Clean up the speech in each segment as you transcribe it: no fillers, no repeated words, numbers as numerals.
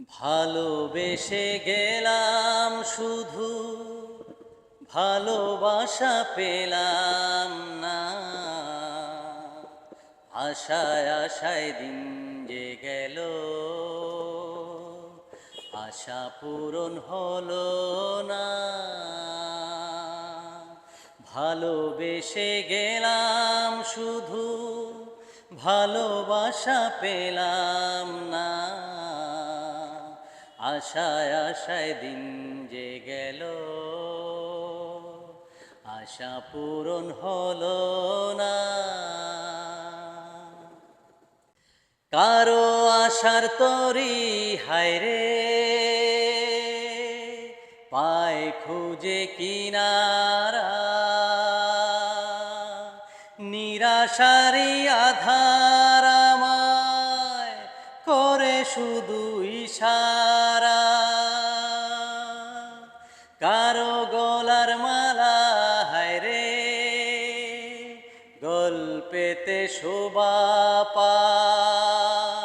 ভালোবেসে গেলাম শুধু ভালোবাসা পেলাম না। আশায় আশায় দিন যে গেল, আশা পূরণ হলো না। ভালোবেসে গেলাম শুধু ভালোবাসা পেলাম না। আশায় আশায় দিন যে গেল, আশা পূরণ হলো না। কারো আশার তরি হায়রে, পায় খুঁজে কিনারা। নিরাশারি আধার আমায় করে শুধু ইশারা। কারো গলার মালা হায়রে, গল্পেতে শোভা পায়।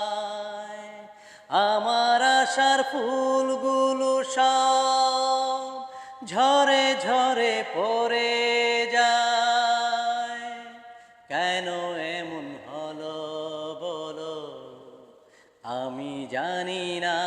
আমার আশার ফুলগুলো সব ঝরে ঝরে পড়ে যায়। কেন এমন হলো বলো, আমি জানি না।